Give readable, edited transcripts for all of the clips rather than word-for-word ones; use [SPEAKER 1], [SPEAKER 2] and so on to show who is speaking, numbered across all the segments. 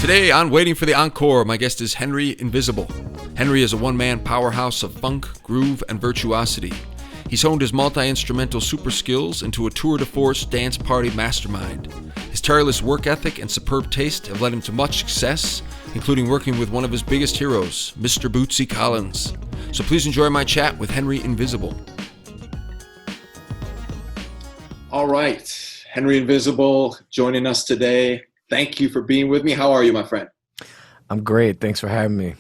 [SPEAKER 1] Today on Waiting for the Encore, my guest is Henry Invisible. Henry is a one-man powerhouse of funk, groove, and virtuosity. He's honed his multi-instrumental super skills into a tour de force dance party mastermind. His tireless work ethic and superb taste have led him to much success, including working with one of his biggest heroes, Mr. Bootsy Collins. So please enjoy my chat with Henry Invisible. All right, Henry Invisible joining us today. Thank you for being with me. How are you, my friend?
[SPEAKER 2] I'm great. Thanks for having me.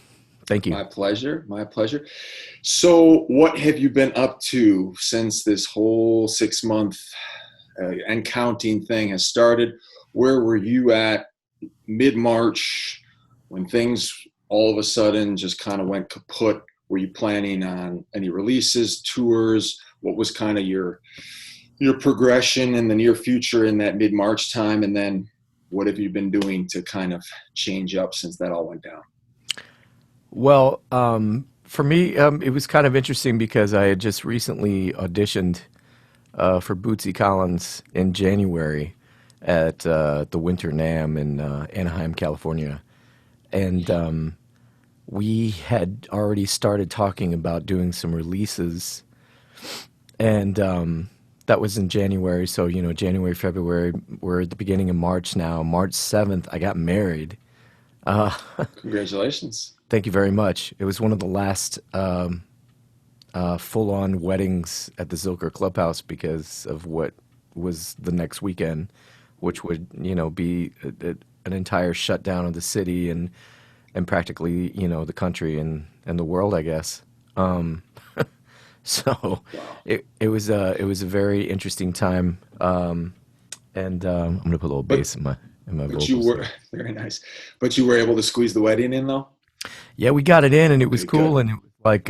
[SPEAKER 2] Thank you.
[SPEAKER 1] My pleasure. My pleasure. So what have you been up to since this whole 6-month and counting thing has started? Where were you at mid-March when things all of a sudden just kind of went kaput? Were you planning on any releases, tours? What was kind of your progression in the near future in that mid-March time? And then what have you been doing to kind of change up since that all went down?
[SPEAKER 2] Well, for me, it was kind of interesting because I had just recently auditioned for Bootsy Collins in January at the Winter NAMM in Anaheim, California. And we had already started talking about doing some releases. And that was in January. So, January, February, we're at the beginning of March now. March 7th, I got married.
[SPEAKER 1] Congratulations.
[SPEAKER 2] Thank you very much. It was one of the last full-on weddings at the Zilker Clubhouse because of what was the next weekend, which would, be an entire shutdown of the city and practically, the country and the world, I guess. So
[SPEAKER 1] Wow.
[SPEAKER 2] it was a very interesting time. And I'm gonna put a little bass in my vocals.
[SPEAKER 1] But you were very nice. But you were able to squeeze the wedding in, though?
[SPEAKER 2] Yeah, we got it in, and it was
[SPEAKER 1] Okay,
[SPEAKER 2] cool,
[SPEAKER 1] good.
[SPEAKER 2] and it was like,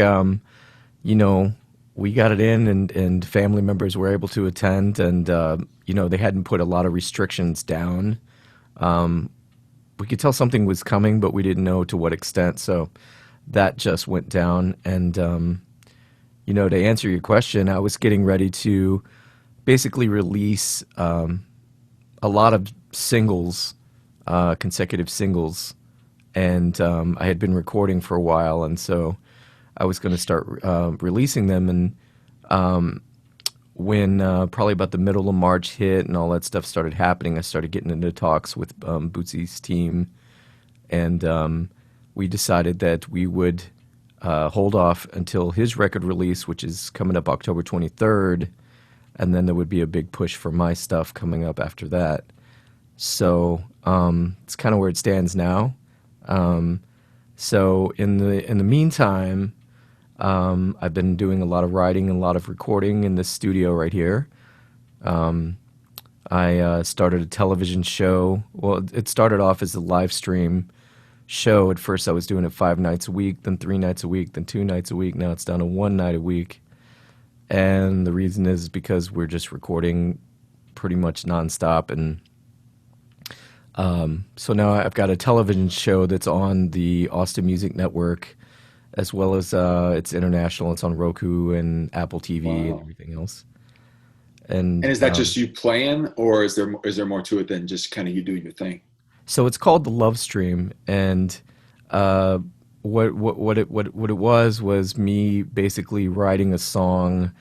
[SPEAKER 2] we got it in, and family members were able to attend, and they hadn't put a lot of restrictions down. We could tell something was coming, but we didn't know to what extent. So that just went down, and to answer your question, I was getting ready to basically release a lot of singles, consecutive singles. And I had been recording for a while, and so I was going to start releasing them. And when probably about the middle of March hit and all that stuff started happening, I started getting into talks with Bootsy's team, and we decided that we would hold off until his record release, which is coming up October 23rd, and then there would be a big push for my stuff coming up after that. So it's kind of where it stands now. So in the meantime, I've been doing a lot of writing and a lot of recording in this studio right here. I started a television show. Well, it started off as a live stream show. At first I was doing it 5 nights a week, then 3 nights a week, then 2 nights a week. Now it's down to 1 night a week. And the reason is because we're just recording pretty much nonstop. And so now I've got a television show that's on the Austin Music Network, as well as it's international. It's on Roku and Apple TV and
[SPEAKER 1] Wow.
[SPEAKER 2] everything else.
[SPEAKER 1] And is that just you playing, or is there more to it than just kind of you doing your thing?
[SPEAKER 2] So it's called the Love Stream, and what it was me basically writing a song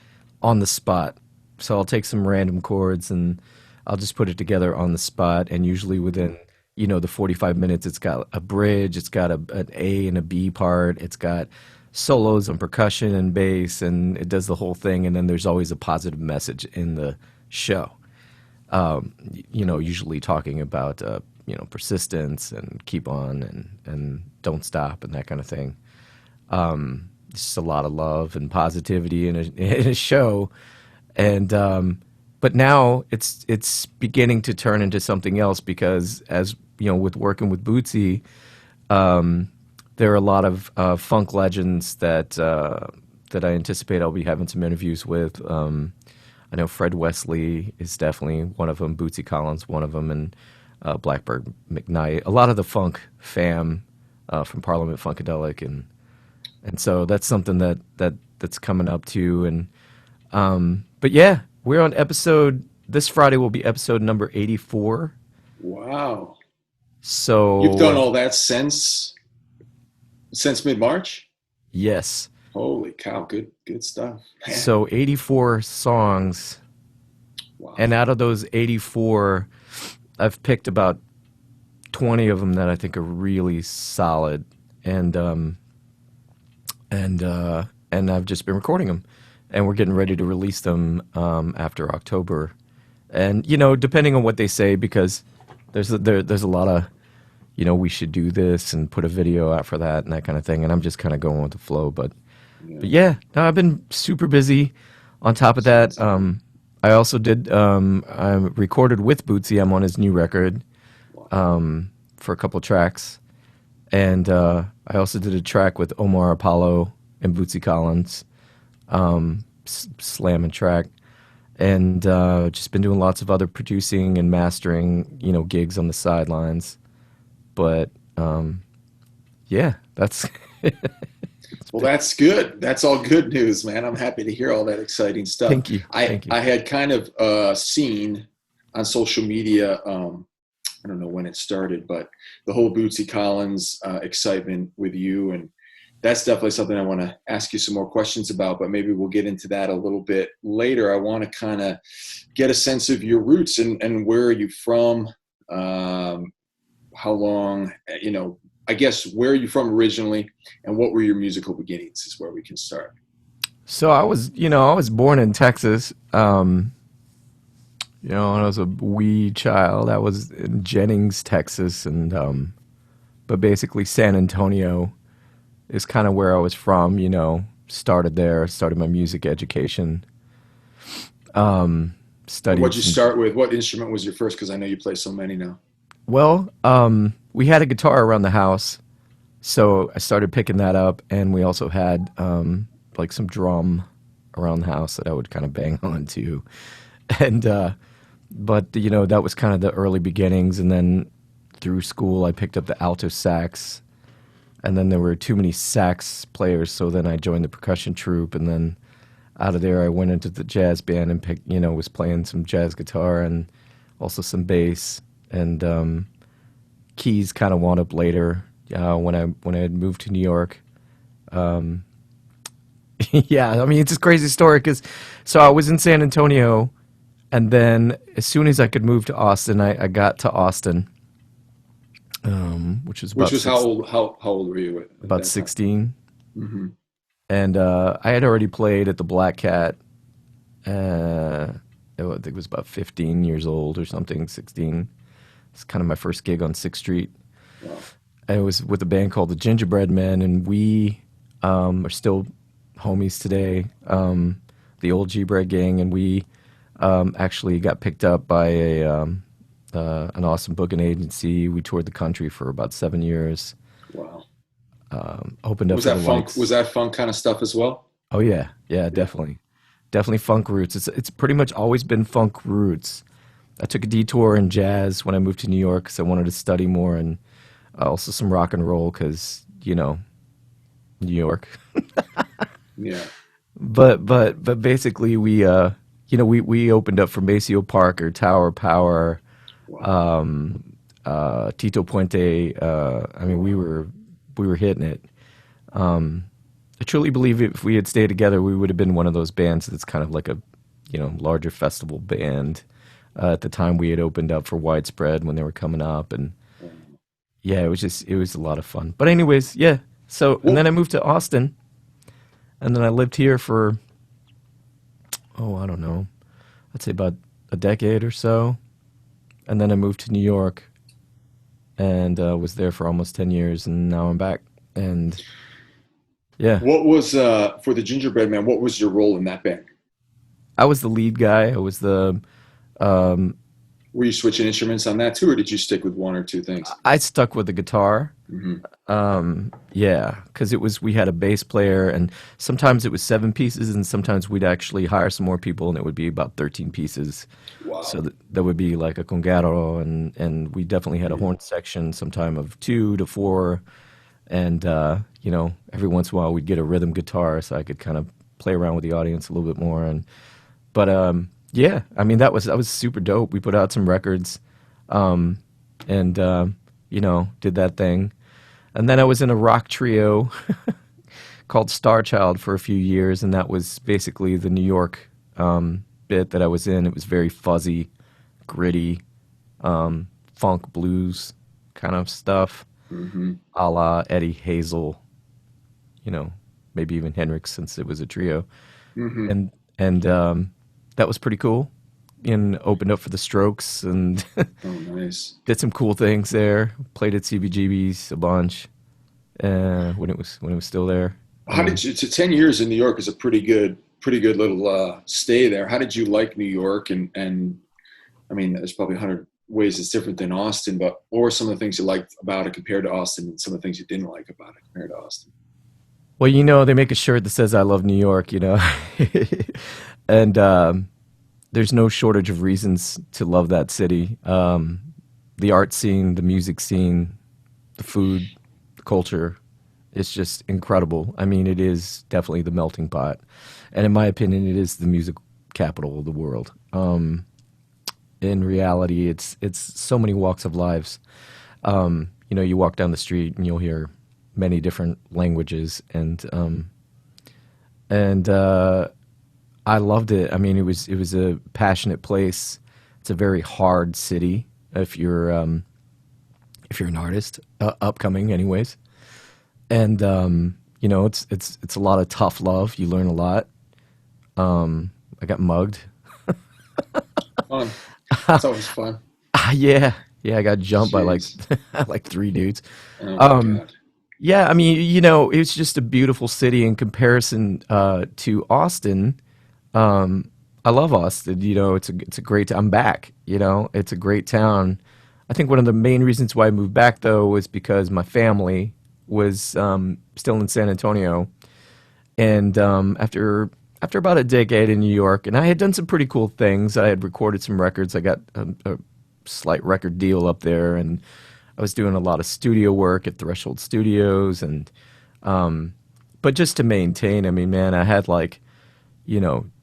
[SPEAKER 2] on the spot. So I'll take some random chords and I'll just put it together on the spot, and usually within the 45 minutes, it's got a bridge, it's got an A and a B part, it's got solos and percussion and bass, and it does the whole thing. And then there's always a positive message in the show. Usually talking about persistence and keep on and don't stop and that kind of thing. Just a lot of love and positivity in a show, and but now it's beginning to turn into something else because, as with working with Bootsy, there are a lot of funk legends that I anticipate I'll be having some interviews with. I know Fred Wesley is definitely one of them, Bootsy Collins one of them, and Blackbird McKnight. A lot of the funk fam from Parliament Funkadelic, and so that's something that's coming up too. And but yeah, we're on this Friday will be episode number 84.
[SPEAKER 1] Wow. You've done
[SPEAKER 2] So
[SPEAKER 1] all that since mid-March?
[SPEAKER 2] yes,
[SPEAKER 1] Holy cow, good stuff. Man,
[SPEAKER 2] so 84 songs,
[SPEAKER 1] wow.
[SPEAKER 2] and out of those 84, I've picked about 20 of them that I think are really solid, and and I've just been recording them, and we're getting ready to release them after October, and depending on what they say, because there's a lot of we should do this and put a video out for that and that kind of thing, and I'm just kind of going with the flow, but
[SPEAKER 1] Yeah,
[SPEAKER 2] yeah, no, I've been super busy. On top of that,
[SPEAKER 1] sounds like it.
[SPEAKER 2] I also did I recorded with Bootsy. I'm on his new record
[SPEAKER 1] Wow.
[SPEAKER 2] for a couple tracks. And I also did a track with Omar Apollo and Bootsy Collins, slamming track. And just been doing lots of other producing and mastering, gigs on the sidelines. But yeah, that's it's
[SPEAKER 1] Well,
[SPEAKER 2] been,
[SPEAKER 1] that's good. That's all good news, man. I'm happy to hear all that exciting stuff.
[SPEAKER 2] thank you,
[SPEAKER 1] I
[SPEAKER 2] thank you.
[SPEAKER 1] I had kind of seen on social media. I don't know when it started, but the whole Bootsy Collins excitement with you, and that's definitely something I want to ask you some more questions about. But maybe we'll get into that a little bit later. I want to kind of get a sense of your roots and where are you from? Um, how long? I guess where are you from originally, and what were your musical beginnings? Is where we can start.
[SPEAKER 2] So I was born in Texas. When I was a wee child, I was in Jennings, Texas, and but basically San Antonio is kind of where I was from. Started there, started my music education,
[SPEAKER 1] And
[SPEAKER 2] studied
[SPEAKER 1] what'd you
[SPEAKER 2] some.
[SPEAKER 1] start with? What instrument was your first? Because I know you play so many now.
[SPEAKER 2] Well, we had a guitar around the house, so I started picking that up, and we also had like some drum around the house that I would kind of bang on too, and but that was kind of the early beginnings, and then through school I picked up the alto sax, and then there were too many sax players, so then I joined the percussion troupe, and then out of there I went into the jazz band and was playing some jazz guitar and also some bass, and keys kind of wound up later when I had moved to New York. Yeah, I mean it's a crazy story because so I was in San Antonio, and then as soon as I could move to Austin, I got to Austin, which was
[SPEAKER 1] Which was how old? How old were you at
[SPEAKER 2] about
[SPEAKER 1] that time?
[SPEAKER 2] 16,
[SPEAKER 1] Hmm.
[SPEAKER 2] and I had already played at the Black Cat. Uh, I think it was about 15 years old or something, 16. It's kind of my first gig on Sixth Street.
[SPEAKER 1] Wow.
[SPEAKER 2] And it was with a band called the Gingerbread Men, and we are still homies today, the old G-Bread gang, and we actually got picked up by an awesome booking agency. We toured the country for about 7 years.
[SPEAKER 1] Wow.
[SPEAKER 2] Opened up
[SPEAKER 1] Was
[SPEAKER 2] for the
[SPEAKER 1] that funk? Was
[SPEAKER 2] likes.
[SPEAKER 1] that funk kind of stuff as well?
[SPEAKER 2] Oh yeah, yeah,
[SPEAKER 1] Yeah.
[SPEAKER 2] definitely funk roots. It's pretty much always been funk roots. I took a detour in jazz when I moved to New York because I wanted to study more, and also some rock and roll because New York.
[SPEAKER 1] Yeah.
[SPEAKER 2] But basically we opened up for Maceo Parker, Tower Power,
[SPEAKER 1] Wow.
[SPEAKER 2] Tito Puente. I mean
[SPEAKER 1] Wow.
[SPEAKER 2] we were hitting it. I truly believe if we had stayed together, we would have been one of those bands that's kind of like a larger festival band. At the time, we had opened up for Widespread when they were coming up, and yeah, it was a lot of fun. But anyways, yeah. So and then
[SPEAKER 1] Well,
[SPEAKER 2] I moved to Austin, and then I lived here for I don't know, I'd say about a decade or so, and then I moved to New York and was there for almost 10 years, and now I'm back. And yeah,
[SPEAKER 1] what was for the Gingerbread Man? What was your role in that band?
[SPEAKER 2] I was the lead guy. I was the um,
[SPEAKER 1] Were you switching instruments on that too, or did you stick with one or two things?
[SPEAKER 2] I stuck with the guitar.
[SPEAKER 1] Hmm.
[SPEAKER 2] Yeah, because we had a bass player, and sometimes it was 7 pieces, and sometimes we'd actually hire some more people, and it would be about 13 pieces. So
[SPEAKER 1] Wow.
[SPEAKER 2] that would be like a congaro, and we definitely had a
[SPEAKER 1] Yeah.
[SPEAKER 2] horn section, sometime of 2 to 4, and every once in a while we'd get a rhythm guitar, so I could kind of play around with the audience a little bit more, and but yeah, I mean that was super dope. We put out some records, and did that thing. And then I was in a rock trio called Star Child for a few years, and that was basically the New York bit that I was in. It was very fuzzy, gritty, funk blues kind of stuff,
[SPEAKER 1] Hmm.
[SPEAKER 2] a la Eddie Hazel, you know, maybe even Hendrix since it was a trio.
[SPEAKER 1] Hmm.
[SPEAKER 2] And that was pretty cool. And opened up for the Strokes and
[SPEAKER 1] Oh, nice.
[SPEAKER 2] did some cool things there. Played at CBGB's a bunch when it was still there.
[SPEAKER 1] How did you? To 10 years in New York is a pretty good little stay there. How did you like New York? And I mean, there's probably 100 ways it's different than Austin, but what were some of the things you liked about it compared to Austin, and some of the things you didn't like about it compared to Austin?
[SPEAKER 2] Well, they make a shirt that says "I love New York," and there's no shortage of reasons to love that city. The art scene, the music scene, the food, the culture. It's just incredible. I mean, it is definitely the melting pot, and in my opinion, it is the music capital of the world. In reality, it's so many walks of lives. You walk down the street and you'll hear many different languages, and I loved it. I mean, it was a passionate place. It's a very hard city if you're an artist, upcoming, anyways. And it's a lot of tough love. You learn a lot. I got mugged.
[SPEAKER 1] Fun. It's always fun.
[SPEAKER 2] Yeah, yeah, I got jumped by like
[SPEAKER 1] Jeez.
[SPEAKER 2] like three dudes.
[SPEAKER 1] Oh my
[SPEAKER 2] Um,
[SPEAKER 1] God.
[SPEAKER 2] yeah, I mean, it's just a beautiful city in comparison to Austin. I love Austin. It's a great. I'm back. It's a great town. I think one of the main reasons why I moved back though was because my family was still in San Antonio, and after about a decade in New York, and I had done some pretty cool things. I had recorded some records. I got a slight record deal up there, and I was doing a lot of studio work at Threshold Studios, and but just to maintain. I mean, man, I had like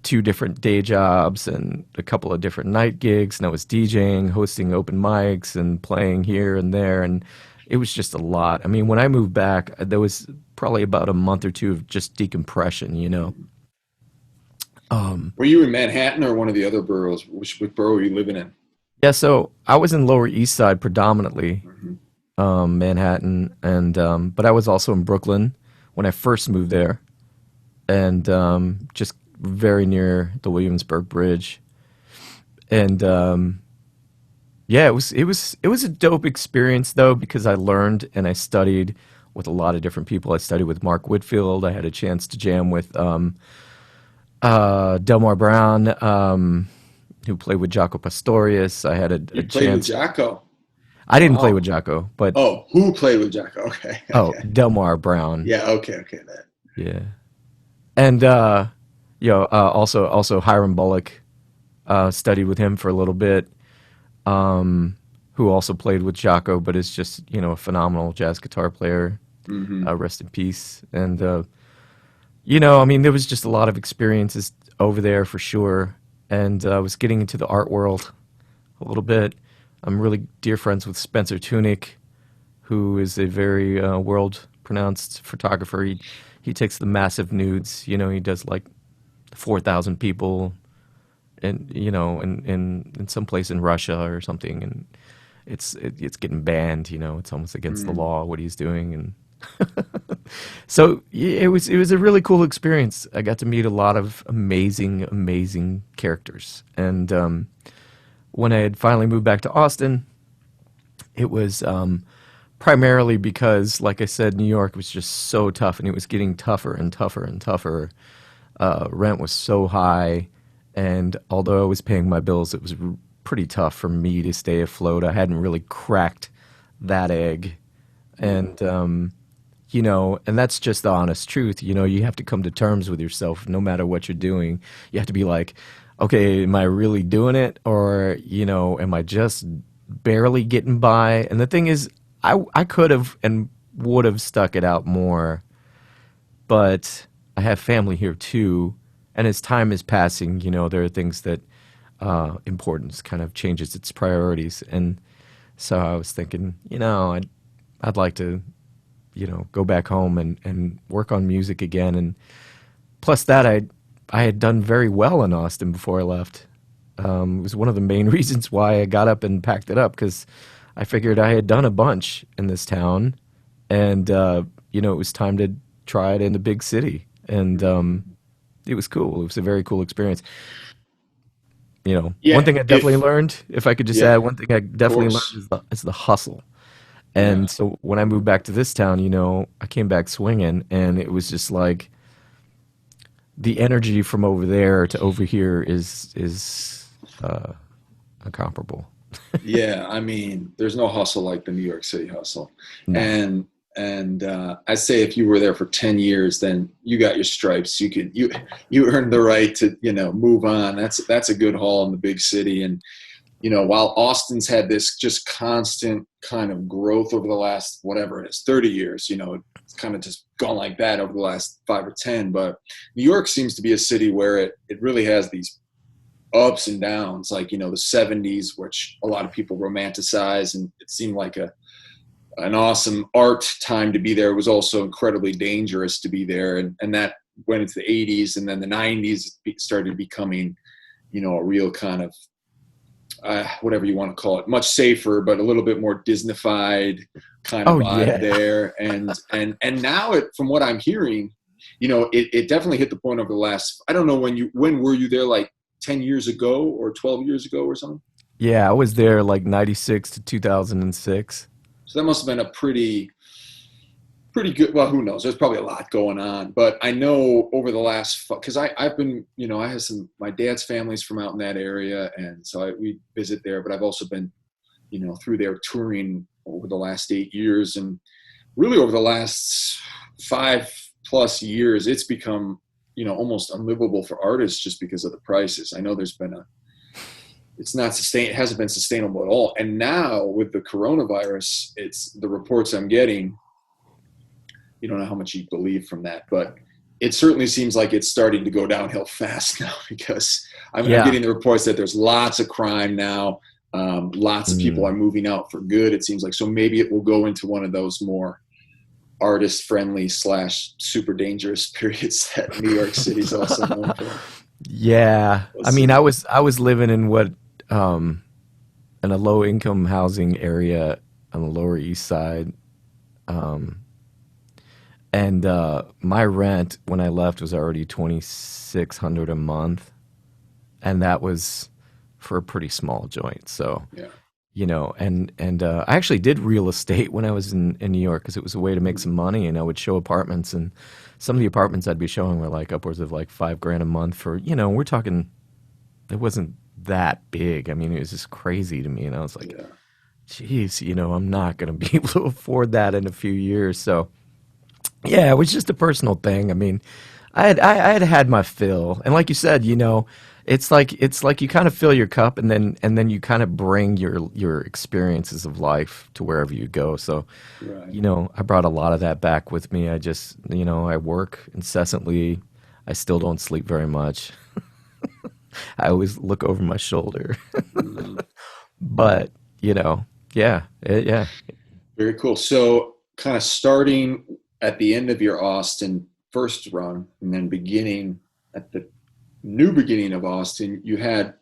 [SPEAKER 2] two different day jobs and a couple of different night gigs, and I was DJing, hosting open mics, and playing here and there, and it was just a lot. I mean, when I moved back, there was probably about a month or two of just decompression.
[SPEAKER 1] Were you in Manhattan or one of the other boroughs? Which borough were you living in?
[SPEAKER 2] Yeah, so I was in Lower East Side predominantly,
[SPEAKER 1] Hmm.
[SPEAKER 2] Manhattan, and but I was also in Brooklyn when I first moved there, and just very near the Williamsburg Bridge. And yeah, it was a dope experience though because I learned and I studied with a lot of different people. I studied with Mark Whitfield. I had a chance to jam with Delmar Brown, who played with Jaco Pastorius. I had a
[SPEAKER 1] You played with
[SPEAKER 2] chance.
[SPEAKER 1] Jacko.
[SPEAKER 2] I didn't play with
[SPEAKER 1] Wow.
[SPEAKER 2] Jaco, but
[SPEAKER 1] Oh, who played with Jacko? Okay.
[SPEAKER 2] oh,
[SPEAKER 1] Okay.
[SPEAKER 2] Delmar Brown.
[SPEAKER 1] Yeah. Okay. Okay. That.
[SPEAKER 2] Yeah. And also Hiram Bullock, studied with him for a little bit. Who also played with Jaco, but is just a phenomenal jazz guitar player.
[SPEAKER 1] Hmm.
[SPEAKER 2] Rest in peace. And I mean, there was just a lot of experiences over there for sure. And I was getting into the art world a little bit. I'm really dear friends with Spencer Tunick, who is a very world pronounced photographer. He takes the massive nudes. He does like 4,000 people, and in some place in Russia or something, and it's getting banned. It's almost against the
[SPEAKER 1] Mm.
[SPEAKER 2] law what he's doing, and so yeah, it was a really cool experience. I got to meet a lot of amazing characters, and when I had finally moved back to Austin, it was primarily because, like I said, New York was just so tough, and it was getting tougher and tougher and tougher. Rent was so high, and although I was paying my bills, it was pretty tough for me to stay afloat. I hadn't really cracked that egg, and and that's just the honest truth. You have to come to terms with yourself, no matter what you're doing. You have to be like, okay, am I really doing it, or am I just barely getting by? And the thing is, I could have and would have stuck it out more, but I have family here too. And as time is passing, there are things that importance kind of changes its priorities. And So I was thinking, I'd like to, go back home and work on music again. And plus that, I had done very well in Austin before I left. It was one of the main reasons why I got up and packed it up because I figured I had done a bunch in this town, and it was time to try it in the big city, and it was cool. It was a very cool experience. One
[SPEAKER 1] Yeah,
[SPEAKER 2] thing I definitely learned, if I could just
[SPEAKER 1] yeah,
[SPEAKER 2] add, one thing I
[SPEAKER 1] of
[SPEAKER 2] definitely learned
[SPEAKER 1] course.
[SPEAKER 2] is the hustle.
[SPEAKER 1] Yeah.
[SPEAKER 2] And so when I moved back to this town, I came back swinging, and it was just like the energy from over there to over here is incomparable.
[SPEAKER 1] Yeah, I mean, there's no hustle like the New York City hustle.
[SPEAKER 2] No.
[SPEAKER 1] And I say if you were there for 10 years, then you got your stripes. You earned the right to, move on. That's a good haul in the big city. And, while Austin's had this just constant kind of growth over the last whatever it is, 30 years, it's kind of just gone like that over the last 5 or 10. But New York seems to be a city where it really has these ups and downs, like the 70s, which a lot of people romanticize, and it seemed like an awesome art time to be there. It was also incredibly dangerous to be there, and that went into the 80s, and then the 90s started becoming a real kind of whatever you want to call it, much safer but a little bit more Disneyfied kind of
[SPEAKER 2] Oh
[SPEAKER 1] vibe
[SPEAKER 2] yeah.
[SPEAKER 1] there. And now, from what I'm hearing, it definitely hit the point over the last, I don't know, when were you there, like 10 years ago or 12 years ago or something?
[SPEAKER 2] Yeah, I was there like 96 to 2006.
[SPEAKER 1] So that must have been a pretty good. Well, who knows? There's probably a lot going on, but I know over the last, because I've been, I have my dad's family's from out in that area, and so we visit there. But I've also been, through there touring over the last 8 years, and really over the last 5+ years, it's become, almost unlivable for artists just because of the prices. I know there's been it's not it hasn't been sustainable at all. And now with the coronavirus, it's the reports I'm getting. You don't know how much you believe from that, but it certainly seems like it's starting to go downhill fast now because I'm
[SPEAKER 2] Yeah.
[SPEAKER 1] getting the reports that there's lots of crime now. Lots of people are
[SPEAKER 2] Mm.
[SPEAKER 1] moving out for good, it seems like. So maybe it will go into one of those more artist friendly / super dangerous periods that New York City's also known for.
[SPEAKER 2] Yeah.
[SPEAKER 1] We'll
[SPEAKER 2] I mean,
[SPEAKER 1] see.
[SPEAKER 2] I was living in what um in a low income housing area on the Lower East Side. Um and my rent when I left was already 2,600 a month, and that was for a pretty small joint. So,
[SPEAKER 1] Yeah.
[SPEAKER 2] and I actually did real estate when I was in New York because it was a way to make some money, and I would show apartments, and some of the apartments I'd be showing were like upwards of like 5 grand a month for, we're talking, it wasn't that big. I mean, it was just crazy to me, and I was like,
[SPEAKER 1] Yeah.
[SPEAKER 2] geez, I'm not going to be able to afford that in a few years. So yeah, it was just a personal thing. I mean, I had my fill, and like you said, it's like you kind of fill your cup, and then you kind of bring your experiences of life to wherever you go. So,
[SPEAKER 1] Right.
[SPEAKER 2] I brought a lot of that back with me. I just, I work incessantly. I still don't sleep very much. I always look over my shoulder,
[SPEAKER 1] Mhm.
[SPEAKER 2] but yeah, yeah.
[SPEAKER 1] Very cool. So, kind of starting at the end of your Austin first run, and then beginning at the new beginning of Austin, you had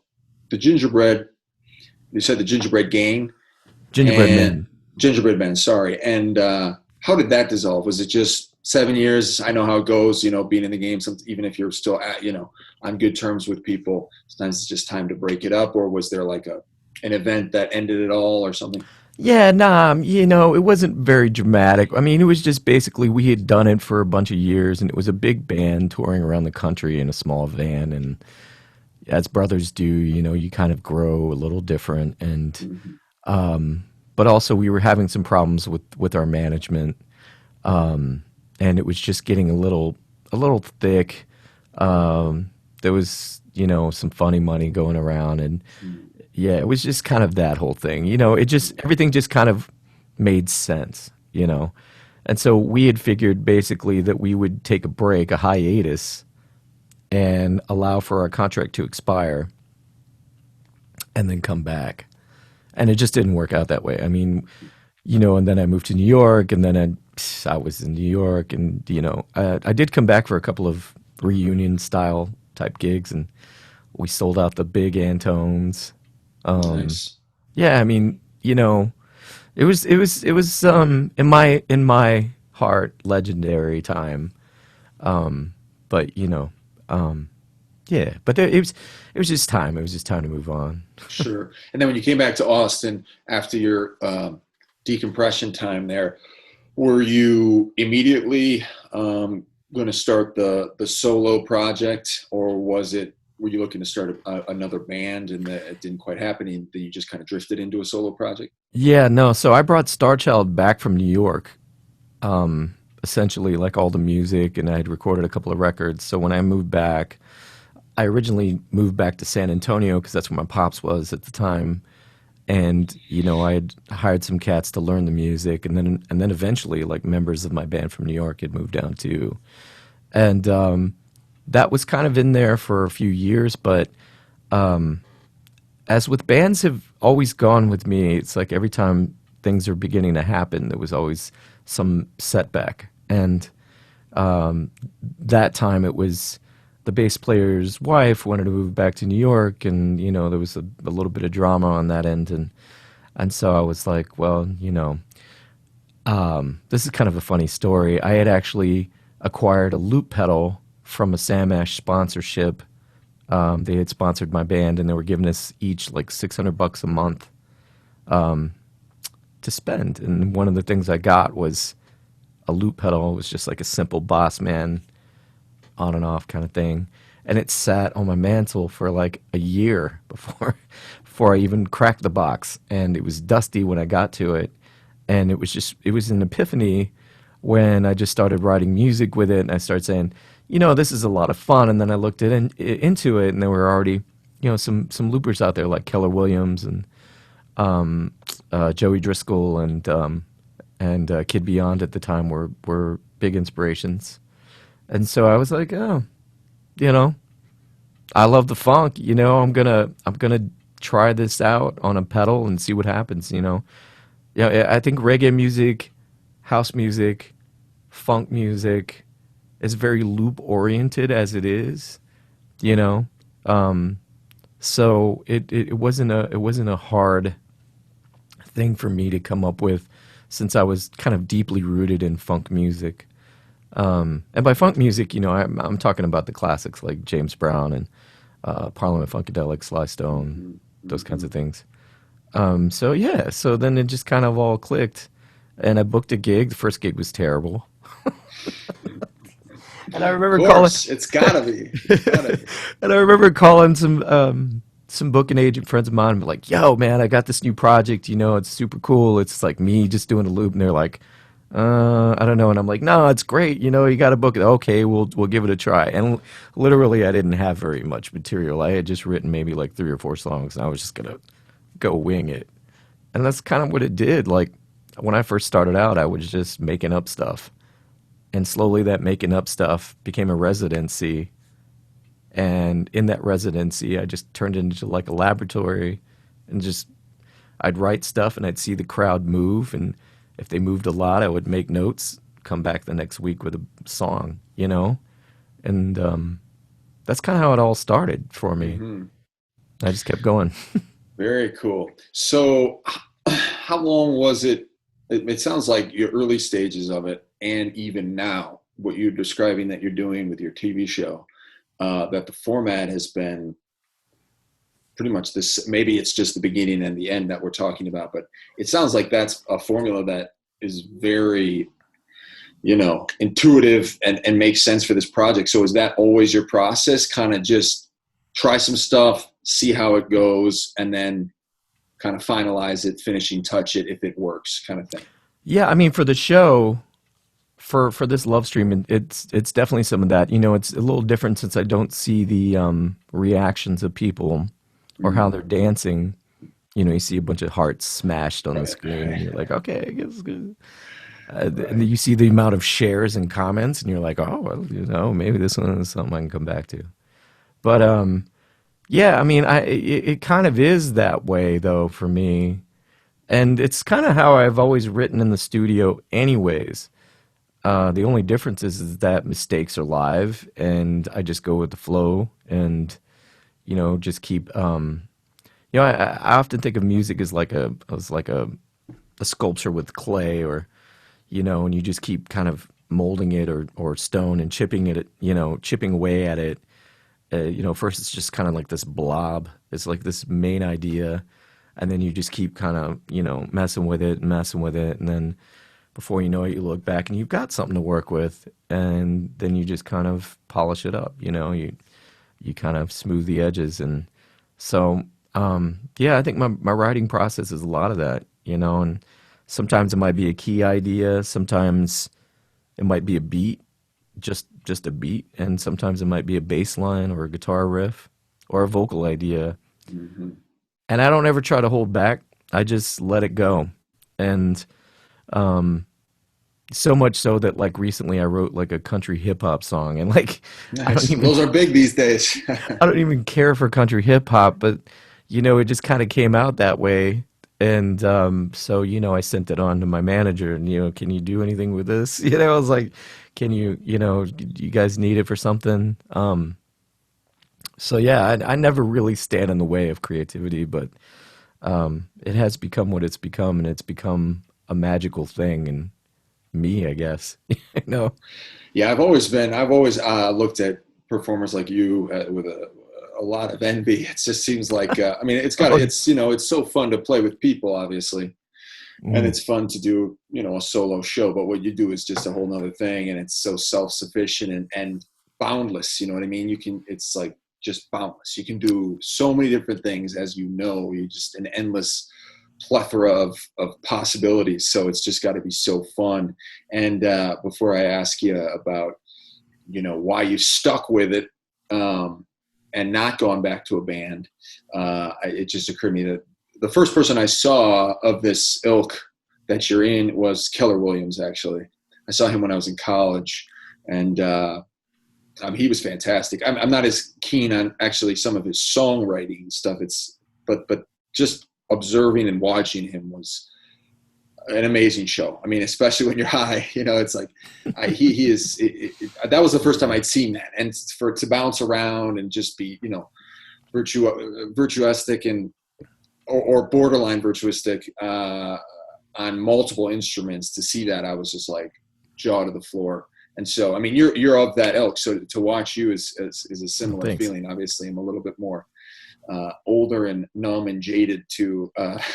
[SPEAKER 1] the Gingerbread. You said the Gingerbread Gang
[SPEAKER 2] Gingerbread
[SPEAKER 1] and
[SPEAKER 2] men.
[SPEAKER 1] Gingerbread Man. Sorry. And how did that dissolve? Was it just 7 years? I know how it goes. Being in the game, even if you're still on good terms with people, sometimes it's just time to break it up. Or was there like an event that ended it all, or something?
[SPEAKER 2] Yeah, nah, it wasn't very dramatic. I mean, it was just basically we had done it for a bunch of years, and it was a big band touring around the country in a small van. And as brothers do, you kind of grow a little different. And
[SPEAKER 1] Mhm.
[SPEAKER 2] but also we were having some problems with our management, and it was just getting a little thick. There was some funny money going around, and yeah, it was just kind of that whole thing. It just everything just kind of made sense. And so we had figured basically that we would take a break, a hiatus, and allow for our contract to expire and then come back. and it just didn't work out that way. I mean, and then I moved to New York, and then I was in New York, and I did come back for a couple of reunion style type gigs, and we sold out the big Antones. Um,
[SPEAKER 1] Nice.
[SPEAKER 2] yeah, I mean, it was in my heart legendary time. But yeah, but it was just time. It was just time to move on.
[SPEAKER 1] Sure. And then when you came back to Austin after your decompression time there, were you immediately going to start the solo project, or were you looking to start another band and that it didn't quite happen, and then you just kind of drifted into a solo project?
[SPEAKER 2] Yeah, no. So I brought Starchild back from New York, essentially like all the music, and I had recorded a couple of records. So when I moved back, I originally moved back to San Antonio because that's where my pops was at the time, and I had hired some cats to learn the music, and then eventually like members of my band from New York had moved down too, and that was kind of in there for a few years, but as with bands have always gone with me, it's like every time things are beginning to happen, there was always some setback. And that time it was the bass player's wife wanted to move back to New York, and there was a little bit of drama on that end, and so I was like, well, this is kind of a funny story. I had actually acquired a loop pedal from a Sam Ash sponsorship. They had sponsored my band, and they were giving us each like $600 a month to spend. And one of the things I got was a loop pedal. It was just like a simple Boss Man on and off kind of thing, and it sat on my mantle for like a year before I even cracked the box. And it was dusty when I got to it, and it was an epiphany when I just started writing music with it, and I started saying, this is a lot of fun. And then I looked into it, and there were already, some loopers out there like Keller Williams and Joey Driscoll and Kid Beyond at the time were big inspirations. And so I was like, oh, I love the funk. I'm gonna try this out on a pedal and see what happens. Yeah, I think reggae music, house music, funk music is very loop oriented as it is, you know. Um, so it wasn't a hard thing for me to come up with, since I was kind of deeply rooted in funk music. And by funk music, I'm talking about the classics like James Brown and Parliament Funkadelic, Sly Stone, those kinds
[SPEAKER 1] Mm-hmm.
[SPEAKER 2] of things. So yeah, so then it just kind of all clicked, and I booked a gig. The first gig was terrible, and I
[SPEAKER 1] Of
[SPEAKER 2] remember calling,
[SPEAKER 1] course, it's gotta be. It's gotta be.
[SPEAKER 2] and I remember calling some booking agent friends of mine and be like, "Yo, man, I got this new project. It's super cool. It's like me just doing a loop." And they're like, I don't know. And I'm like, "No, it's great. You got to book it. Okay, we'll give it a try." And literally, I didn't have very much material. I had just written maybe like 3 or 4 songs, and I was just gonna go wing it. And that's kind of what it did. Like when I first started out, I was just making up stuff, and slowly that making up stuff became a residency. And in that residency, I just turned it into like a laboratory, and just I'd write stuff, and I'd see the crowd move, and if they moved a lot, I would make notes, come back the next week with a song. And that's kind of how it all started for me.
[SPEAKER 1] Hmm.
[SPEAKER 2] I just kept going.
[SPEAKER 1] Very cool. So, how long was it? It sounds like your early stages of it, and even now, what you're describing that you're doing with your TV show, that the format has been pretty much this. Maybe it's just the beginning and the end that we're talking about, but it sounds like that's a formula that is very, intuitive and makes sense for this project. So, is that always your process? Kind of just try some stuff, see how it goes, and then kind of finalize it, finishing touch it if it works, kind of thing.
[SPEAKER 2] Yeah, I mean, for the show, for this love stream, it's definitely some of that. It's a little different since I don't see the reactions of people or how
[SPEAKER 1] Mm,
[SPEAKER 2] they're dancing. You see a bunch of hearts smashed on the
[SPEAKER 1] right.
[SPEAKER 2] screen, and you're like, okay, I guess good. And then you see the amount of shares and comments, and you're like, oh, well, maybe this one is something I can come back to. But yeah, I mean, it kind of is that way though for me. And it's kind of how I've always written in the studio, anyways. The only difference is that mistakes are live, and I just go with the flow, and just keep. I often think of music as like a sculpture with clay, or and you just keep kind of molding it, or stone, and chipping it, chipping away at it. First it's just kind of like this blob. It's like this main idea, and then you just keep kind of messing with it and messing with it, and then before you know it, you look back and you've got something to work with, and then you just kind of polish it up. You kind of smooth the edges, and so yeah, I think my writing process is a lot of that, and sometimes it might be a key idea, sometimes it might be a beat, just a beat, and sometimes it might be a bass line or a guitar riff or a vocal idea.
[SPEAKER 1] Hmm.
[SPEAKER 2] And I don't ever try to hold back. I just let it go. And um so much so that like recently I wrote like a country hip hop song, and like I don't
[SPEAKER 1] Nice.
[SPEAKER 2] even
[SPEAKER 1] Those are big these days.
[SPEAKER 2] I don't even care for country hip hop, but it just kind of came out that way. And so I sent it on to my manager, and can you do anything with this? I was like, can you guys need it for something? So yeah, I never really stand in the way of creativity, but it has become what it's become, and it's become a magical thing, and me, I guess. No.
[SPEAKER 1] Yeah, I've always looked at performers like you with a lot of envy. It just seems like, I mean,
[SPEAKER 2] Oh,
[SPEAKER 1] it's so fun to play with people, obviously, and
[SPEAKER 2] mm,
[SPEAKER 1] it's fun to do, a solo show. But what you do is just a whole nother thing, and it's so self-sufficient and boundless. You know what I mean? It's like just boundless. You can do so many different things, as you just an endless plethora of possibilities. So it's just got to be so fun. And before I ask you about, why you stuck with it, and not gone back to a band, it just occurred to me that the first person I saw of this ilk that you're in was Keller Williams. Actually, I saw him when I was in college, and he was fantastic. I'm not as keen on actually some of his songwriting and stuff. But just observing and watching him was an amazing show. I mean, especially when you're high, it's like he is. That was the first time I'd seen that, and for it to bounce around and just be, virtuosic and or borderline virtuistic on multiple instruments. To see that, I was just like jaw to the floor. And so, I mean, you're of that ilk. So to watch you is a similar
[SPEAKER 2] thanks.
[SPEAKER 1] feeling. Obviously, I'm a little bit more older and numb and jaded to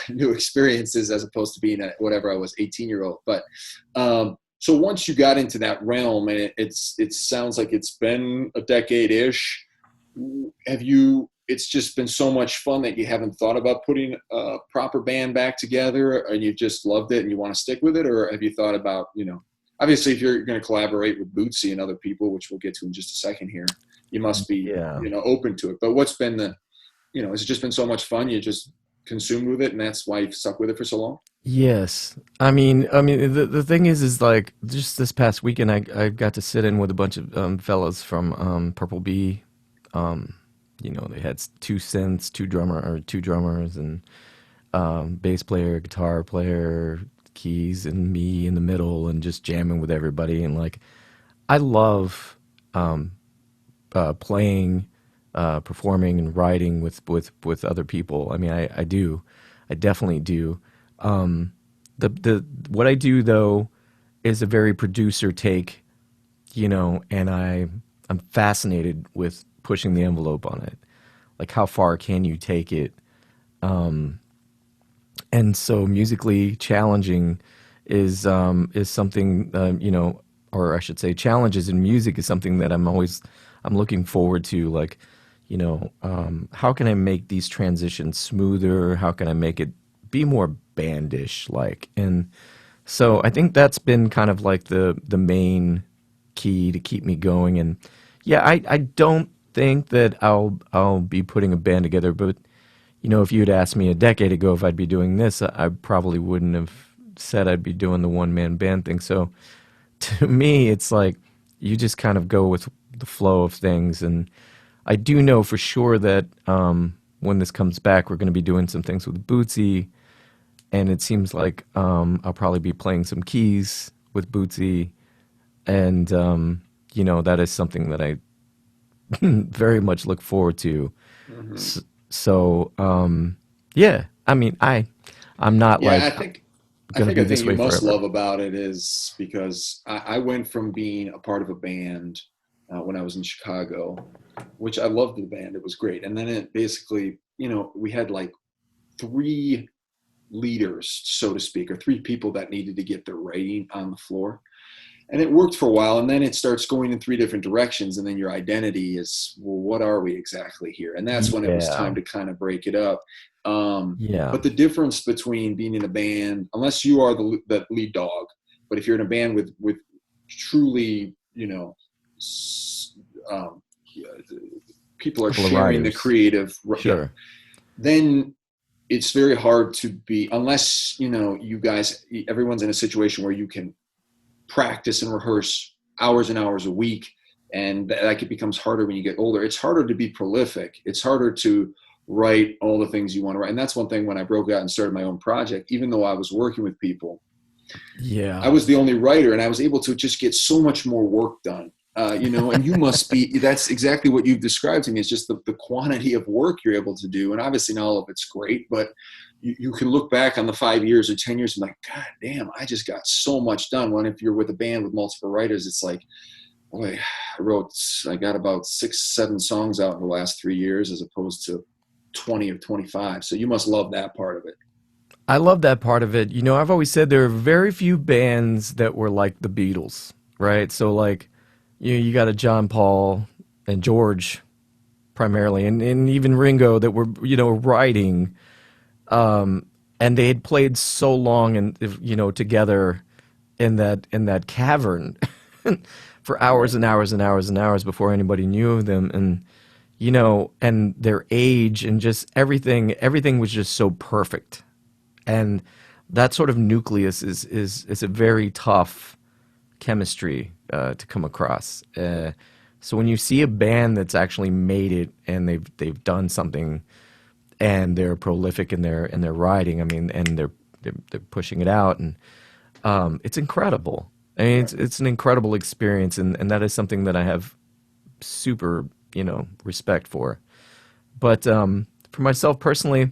[SPEAKER 1] new experiences as opposed to being whatever I was 18-year-old. But so once you got into that realm, and it sounds like it's been a decade-ish, it's just been so much fun that you haven't thought about putting a proper band back together, and you just loved it and you want to stick with it? Or have you thought about, obviously if you're going to collaborate with Bootsy and other people, which we'll get to in just a second here, you must be,
[SPEAKER 2] Yeah.
[SPEAKER 1] open to it. But what's been has it just been so much fun? You just consumed with it, and that's why you've stuck with it for so long?
[SPEAKER 2] Yes. I mean, the thing is like just this past weekend, I got to sit in with a bunch of fellas from Purple Bee. Um, they had two synths, two drummers, and bass player, guitar player, keys, and me in the middle, and just jamming with everybody. And like, I love um, playing, performing, and writing with other people. I mean, I do, I definitely do. The what I do though is a very producer take, and I'm fascinated with pushing the envelope on it. Like, how far can you take it? And so musically challenging is something, or I should say, challenges in music is something that I'm looking forward to. Like, how can I make these transitions smoother? How can I make it be more bandish like? And so I think that's been kind of like the main key to keep me going. And yeah, I don't think that I'll be putting a band together, but if you'd asked me a decade ago if I'd be doing this, I probably wouldn't have said I'd be doing the one man band thing. So to me, it's like you just kind of go with the flow of things. And I do know for sure that when this comes back, we're going to be doing some things with Bootsy, and it seems like I'll probably be playing some keys with Bootsy, and that is something that I very much look forward to.
[SPEAKER 1] Hmm.
[SPEAKER 2] So yeah, I mean, I'm not
[SPEAKER 1] Yeah,
[SPEAKER 2] like
[SPEAKER 1] I
[SPEAKER 2] gonna
[SPEAKER 1] think
[SPEAKER 2] be
[SPEAKER 1] a thing
[SPEAKER 2] this
[SPEAKER 1] you
[SPEAKER 2] way
[SPEAKER 1] must
[SPEAKER 2] forever.
[SPEAKER 1] love about it is because I went from being a part of a band when I was in Chicago, which I loved the band. It was great. And then it basically, we had like three leaders, so to speak, or three people that needed to get their writing on the floor. And it worked for a while. And then it starts going in three different directions. And then your identity is, well, what are we exactly here? And that's when it was
[SPEAKER 2] Yeah,
[SPEAKER 1] time to kind of break it up.
[SPEAKER 2] yeah,
[SPEAKER 1] But the difference between being in a band, unless you are the lead dog, but if you're in a band with truly, um, people are
[SPEAKER 2] couple of
[SPEAKER 1] sharing the
[SPEAKER 2] riders,
[SPEAKER 1] creative, yeah,
[SPEAKER 2] sure.
[SPEAKER 1] then it's very hard to be, unless you guys, everyone's in a situation where you can practice and rehearse hours and hours a week, and that becomes harder when you get older. It's harder to be prolific. It's harder to write all the things you want to write. And that's one thing when I broke out and started my own project, even though I was working with people, I
[SPEAKER 2] Yeah,
[SPEAKER 1] was the only writer, and I was able to just get so much more work done. And you must be, that's exactly what you've described to me. It's just the quantity of work you're able to do. And obviously not all of it's great, but you can look back on the 5 years or 10 years and like, God damn, I just got so much done. When if you're with a band with multiple writers, it's like, boy, I got about 6, 7 songs out in the last 3 years as opposed to 20 or 25. So you must love that part of it.
[SPEAKER 2] I love that part of it. I've always said there are very few bands that were like the Beatles, right? So like, you got a John Paul and George primarily, and even Ringo that were writing, and they had played so long and together in that cavern for hours
[SPEAKER 1] Right.
[SPEAKER 2] and hours and hours and hours before anybody knew of them, and their age and just everything was just so perfect, and that sort of nucleus is a very tough chemistry to come across. So when you see a band that's actually made it and they've done something and they're prolific in their writing, I mean, and they're pushing it out, and it's incredible. I mean,
[SPEAKER 1] Right.
[SPEAKER 2] it's an incredible experience, and that is something that I have super respect for. But for myself personally,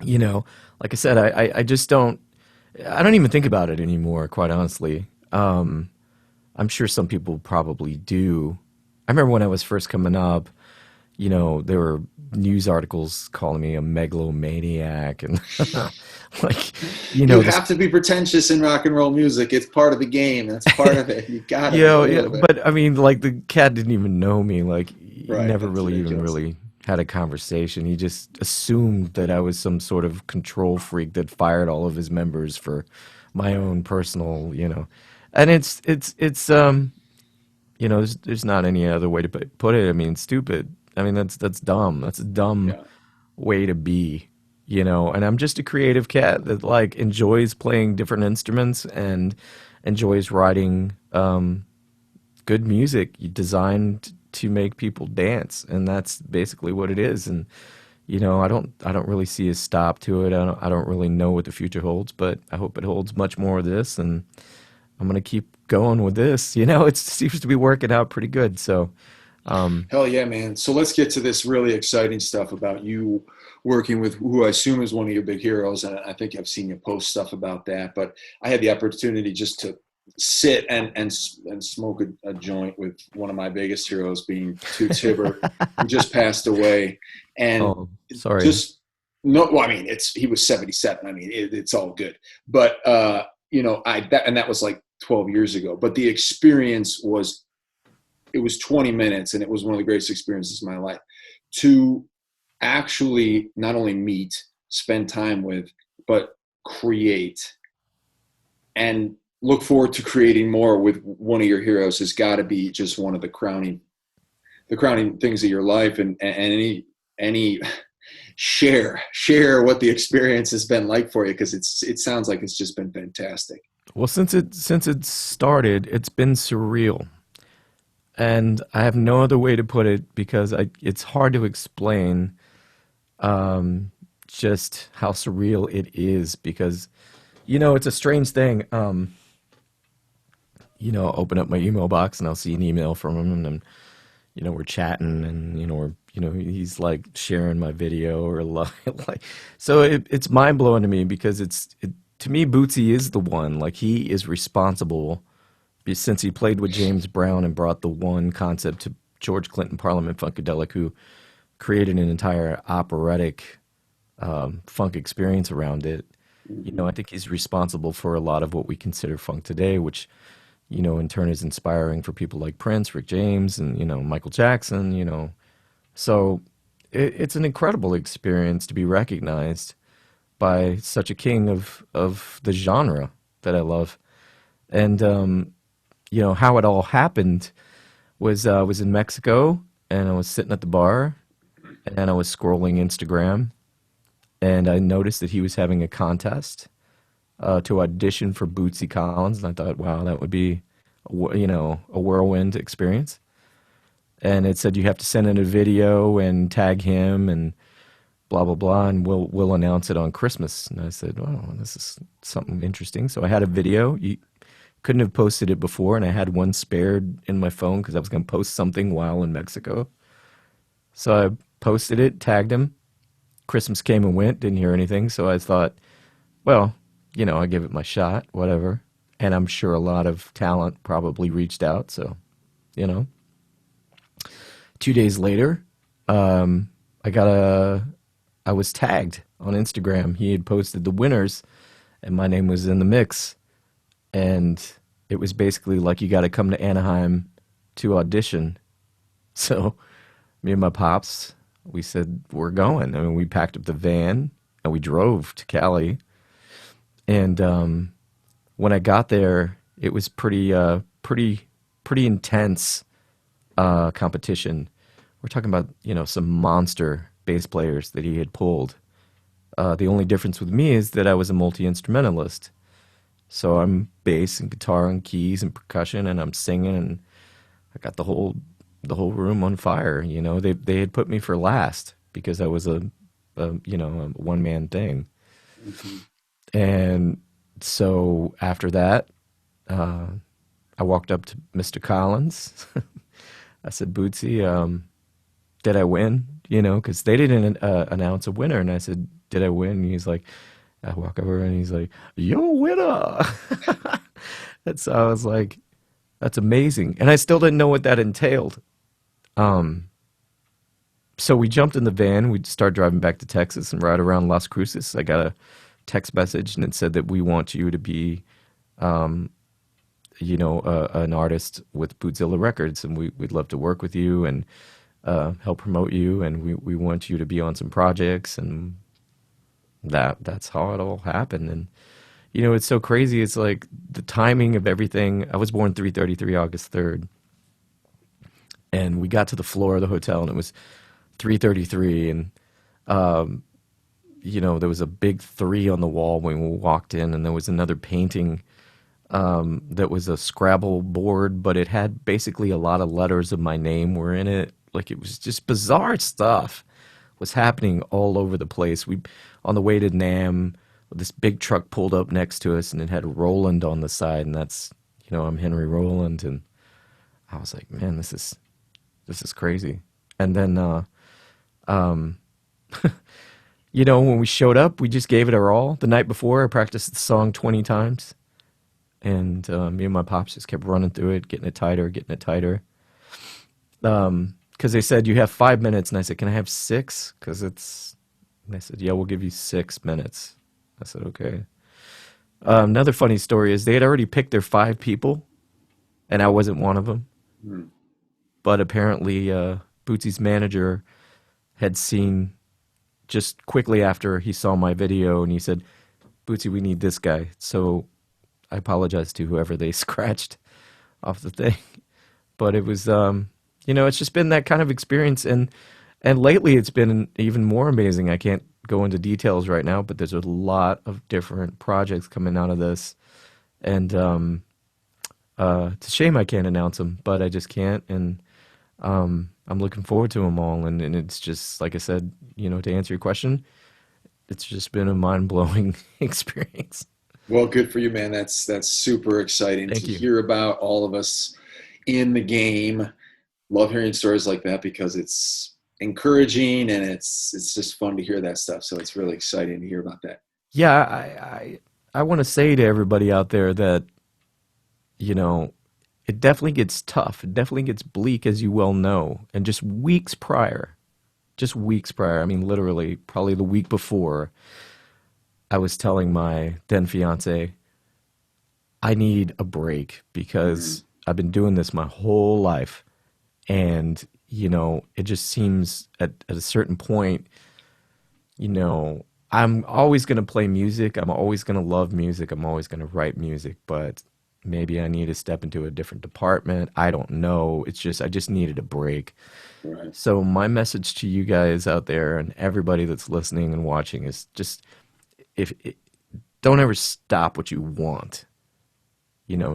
[SPEAKER 2] you know, like I said, I just I don't even think about it anymore, quite honestly. I'm sure some people probably do. I remember when I was first coming up, there were news articles calling me a megalomaniac and like,
[SPEAKER 1] You
[SPEAKER 2] this,
[SPEAKER 1] have to be pretentious in rock and roll music. It's part of the game. That's part of it. You gotta be a
[SPEAKER 2] yeah,
[SPEAKER 1] little bit.
[SPEAKER 2] but I mean, like the cat didn't even know me. Like he
[SPEAKER 1] Right.
[SPEAKER 2] never
[SPEAKER 1] That's
[SPEAKER 2] really even
[SPEAKER 1] ridiculous.
[SPEAKER 2] really had a conversation. He just assumed that I was some sort of control freak that fired all of his members for my
[SPEAKER 1] Right.
[SPEAKER 2] own personal, and there's not any other way to put it. I mean, stupid. I mean, that's dumb. That's a dumb
[SPEAKER 1] Yeah.
[SPEAKER 2] way to be, And I'm just a creative cat that like enjoys playing different instruments and enjoys writing good music designed to make people dance, and that's basically what it is. And I don't really see a stop to it. I don't really know what the future holds, but I hope it holds much more of this, and I'm gonna keep going with this. It seems to be working out pretty good. So,
[SPEAKER 1] Hell yeah, man. So let's get to this really exciting stuff about you working with who I assume is one of your big heroes. And I think I've seen you post stuff about that. But I had the opportunity just to sit and smoke a joint with one of my biggest heroes, being Toots Hibbert, who just passed away. And
[SPEAKER 2] oh, sorry.
[SPEAKER 1] just no, well, I mean, he was 77. I mean, it's all good. But that was like 12 years ago. But the experience was, it was 20 minutes, and it was one of the greatest experiences of my life to actually not only meet, spend time with, but create and look forward to creating more with one of your heroes has got to be just one of the crowning things of your life. And any share what the experience has been like for you, because it sounds like it's just been fantastic.
[SPEAKER 2] Well, since it started, it's been surreal, and I have no other way to put it because it's hard to explain. just how surreal it is because, it's a strange thing. I'll open up my email box and I'll see an email from him, and then, we're chatting, and, he's like sharing my video or like, so it's mind blowing to me because to me, Bootsy is the one, like he is responsible since he played with James Brown and brought the one concept to George Clinton Parliament Funkadelic, who created an entire operatic funk experience around it. I think he's responsible for a lot of what we consider funk today, which, in turn is inspiring for people like Prince, Rick James, and, Michael Jackson. So it's an incredible experience to be recognized by such a king of the genre that I love. And, how it all happened was I was in Mexico and I was sitting at the bar and I was scrolling Instagram and I noticed that he was having a contest to audition for Bootsy Collins, and I thought, wow, that would be, a whirlwind experience. And it said you have to send in a video and tag him and blah blah blah, and we'll announce it on Christmas. And I said, well, this is something interesting. So I had a video. You couldn't have posted it before, and I had one spared in my phone because I was going to post something while in Mexico. So I posted it, tagged him. Christmas came and went, didn't hear anything. So I thought, well, I give it my shot, whatever. And I'm sure a lot of talent probably reached out. So, 2 days later, I was tagged on Instagram. He had posted the winners, and my name was in the mix. And it was basically like, you got to come to Anaheim to audition. So me and my pops, we said, we're going. I mean, we packed up the van and we drove to Cali. And when I got there, it was pretty intense competition. We're talking about, some monster bass players that he had pulled. The only difference with me is that I was a multi-instrumentalist. So I'm bass and guitar and keys and percussion, and I'm singing, and I got the whole room on fire. They had put me for last because I was a one man thing.
[SPEAKER 1] Mm-hmm.
[SPEAKER 2] And so after that, I walked up to Mr. Collins. I said, Bootsy, did I win? Because they didn't announce a winner. And I said, did I win? And he's like, I walk over and he's like, you're a winner. And so I was like, that's amazing. And I still didn't know what that entailed. So we jumped in the van. We started driving back to Texas, and right around Las Cruces, I got a text message, and it said that we want you to be, an artist with Bootzilla Records, and we'd love to work with you and help promote you, and we want you to be on some projects, and that's how it all happened. And it's so crazy. It's like the timing of everything. I was born 3/33, August 3rd, and we got to the floor of the hotel, and it was 3:33, and there was a big 3 on the wall when we walked in, and there was another painting that was a Scrabble board, but it had basically a lot of letters of my name were in it. Like, it was just bizarre stuff was happening all over the place. We, on the way to NAMM, this big truck pulled up next to us, and it had Roland on the side, and that's, I'm Henry Roland, and I was like, man, this is crazy. And then, when we showed up, we just gave it our all. The night before, I practiced the song 20 times. And me and my pops just kept running through it, getting it tighter. Because they said, you have 5 minutes. And I said, can I have 6? And they said, yeah, we'll give you 6 minutes. I said, okay. Another funny story is they had already picked their 5 people, and I wasn't one of them.
[SPEAKER 1] Mm.
[SPEAKER 2] But apparently, Bootsy's manager had seen just quickly after he saw my video, and he said, Bootsy, we need this guy. So I apologize to whoever they scratched off the thing. But it was, it's just been that kind of experience. And lately it's been even more amazing. I can't go into details right now, but there's a lot of different projects coming out of this. And it's a shame I can't announce them, but I just can't. And I'm looking forward to them all. And it's just, like I said, to answer your question, it's just been a mind blowing experience.
[SPEAKER 1] Well, good for you, man. That's super exciting to
[SPEAKER 2] Thank you.
[SPEAKER 1] hear about. All of us in the game love hearing stories like that because it's encouraging and it's just fun to hear that stuff. So it's really exciting to hear about that.
[SPEAKER 2] Yeah, I want to say to everybody out there that, you know, it definitely gets tough. It definitely gets bleak, as you well know. And just weeks prior, I mean, literally, probably the week before, I was telling my then fiance, I need a break
[SPEAKER 1] Mhm.
[SPEAKER 2] because I've been doing this my whole life. And, it just seems at a certain point, I'm always going to play music. I'm always going to love music. I'm always going to write music, but maybe I need to step into a different department. I don't know. I just needed a break.
[SPEAKER 1] Right.
[SPEAKER 2] So, my message to you guys out there and everybody that's listening and watching is just if don't ever stop what you want.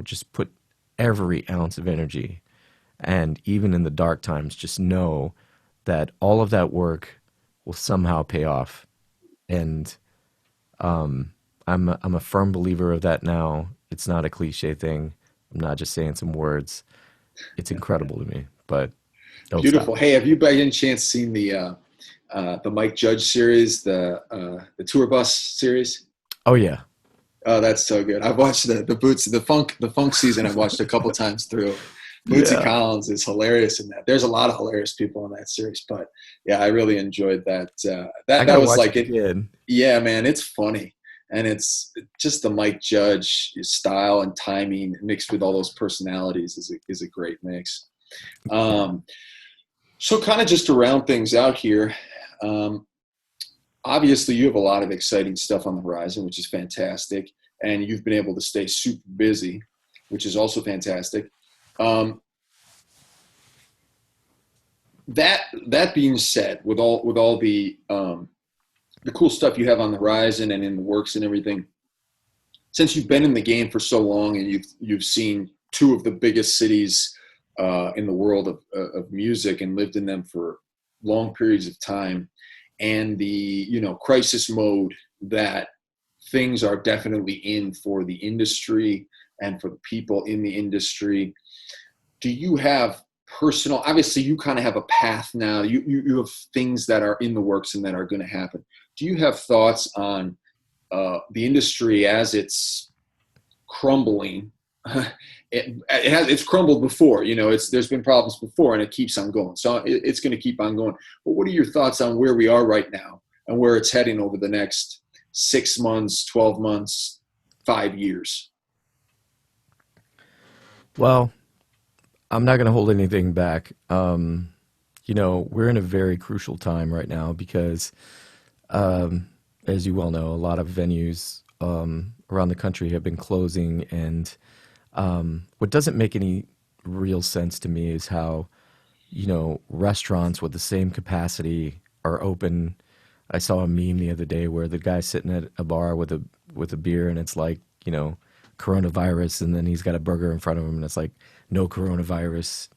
[SPEAKER 2] Just put every ounce of energy. And even in the dark times, just know that all of that work will somehow pay off. And I'm a firm believer of that now. It's not a cliche thing. I'm not just saying some words. It's incredible to me. But don't stop.
[SPEAKER 1] Beautiful. Hey, have you by any chance seen the Mike Judge series, the tour bus series?
[SPEAKER 2] Oh yeah,
[SPEAKER 1] Oh, that's so good. I've watched the funk season. I've watched a couple times through. Bootsy
[SPEAKER 2] yeah.
[SPEAKER 1] Collins is hilarious in that. There's a lot of hilarious people in that series, but yeah, I really enjoyed that.
[SPEAKER 2] I
[SPEAKER 1] That
[SPEAKER 2] gotta
[SPEAKER 1] was
[SPEAKER 2] watch
[SPEAKER 1] like
[SPEAKER 2] it
[SPEAKER 1] it.
[SPEAKER 2] again.
[SPEAKER 1] Yeah, man, it's funny, and it's just the Mike Judge style and timing mixed with all those personalities is a great mix. Um, so, kind of just to round things out here, um, obviously you have a lot of exciting stuff on the horizon, which is fantastic, and you've been able to stay super busy, which is also fantastic. Um, that being said, with all the cool stuff you have on the horizon and in the works and everything, since you've been in the game for so long and you've seen two of the biggest cities in the world of music and lived in them for long periods of time, and the crisis mode that things are definitely in for the industry and for the people in the industry. Do you have personal, obviously you kind of have a path now, you have things that are in the works and that are going to happen. Do you have thoughts on the industry as it's crumbling? It's crumbled before, there's been problems before and it keeps on going, so it's going to keep on going. But what are your thoughts on where we are right now and where it's heading over the next 6 months, 12 months, 5 years?
[SPEAKER 2] Well, I'm not gonna hold anything back. We're in a very crucial time right now because, as you well know, a lot of venues around the country have been closing, and what doesn't make any real sense to me is how restaurants with the same capacity are open. I saw a meme the other day where the guy's sitting at a bar with a beer, and it's like coronavirus, and then he's got a burger in front of him, and it's like no coronavirus.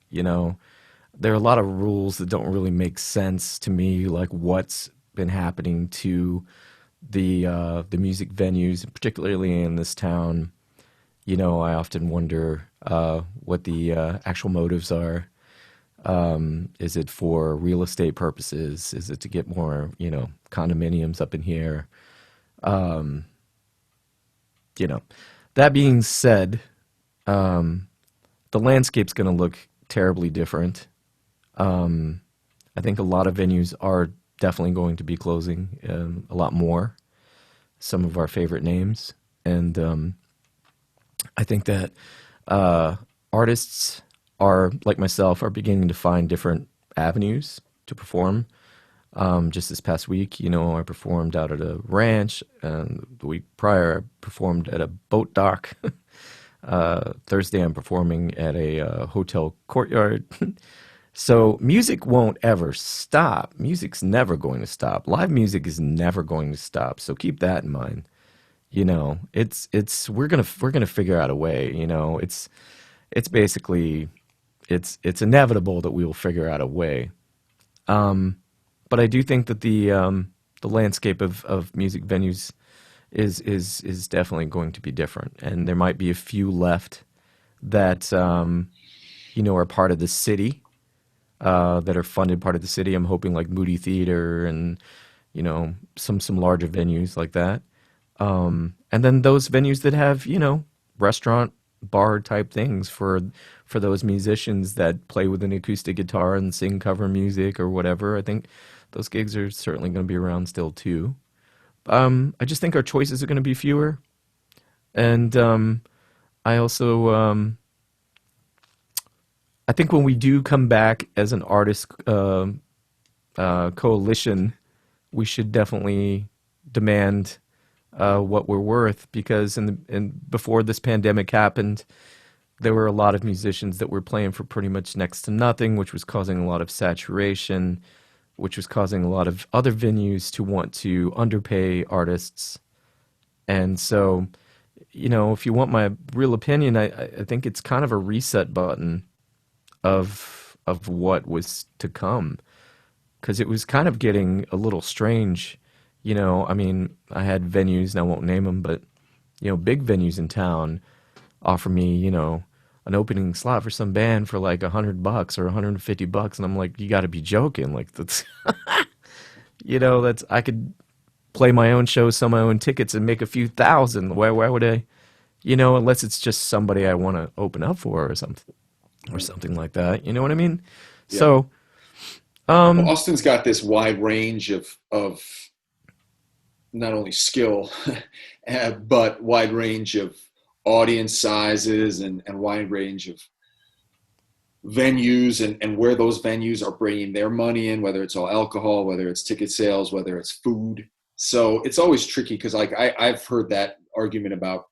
[SPEAKER 2] There are a lot of rules that don't really make sense to me, like what's been happening to the music venues, particularly in this town. I often wonder what the actual motives are. Is it for real estate purposes? Is it to get more, condominiums up in here? Um, you know, that being said, um, the landscape's going to look terribly different. Um, I think a lot of venues are definitely going to be closing, a lot more. Some of our favorite names, and I think that uh, artists are like myself are beginning to find different avenues to perform. Just this past week, I performed out at a ranch, and the week prior, I performed at a boat dock. Thursday, I'm performing at a hotel courtyard. So music won't ever stop. Music's never going to stop. Live music is never going to stop. So keep that in mind. It's we're gonna figure out a way. It's basically it's inevitable that we will figure out a way. But I do think that the landscape of music venues is definitely going to be different, and there might be a few left that are part of the city, that are funded part of the city. I'm hoping like Moody Theater and some larger venues like that. And then those venues that have restaurant bar type things for those musicians that play with an acoustic guitar and sing cover music or whatever. I think those gigs are certainly going to be around still too. I just think our choices are going to be fewer, and I also I think when we do come back as an artist coalition, we should definitely demand what we're worth, because before this pandemic happened, there were a lot of musicians that were playing for pretty much next to nothing, which was causing a lot of saturation, which was causing a lot of other venues to want to underpay artists. And so, if you want my real opinion, I think it's kind of a reset button of what was to come, because it was kind of getting a little strange. I mean, I had venues, and I won't name them, but big venues in town offer me, an opening slot for some band for like $100 or $150, and I'm like, you got to be joking! Like that's, that's I could play my own show, sell my own tickets, and make a few thousand. Why would I? Unless it's just somebody I want to open up for or something like that. You know what I mean?
[SPEAKER 1] Yeah.
[SPEAKER 2] So,
[SPEAKER 1] Well, Austin's got this wide range of not only skill, but wide range of audience sizes and wide range of venues and where those venues are bringing their money in, whether it's all alcohol, whether it's ticket sales, whether it's food. So it's always tricky because like I've heard that argument about,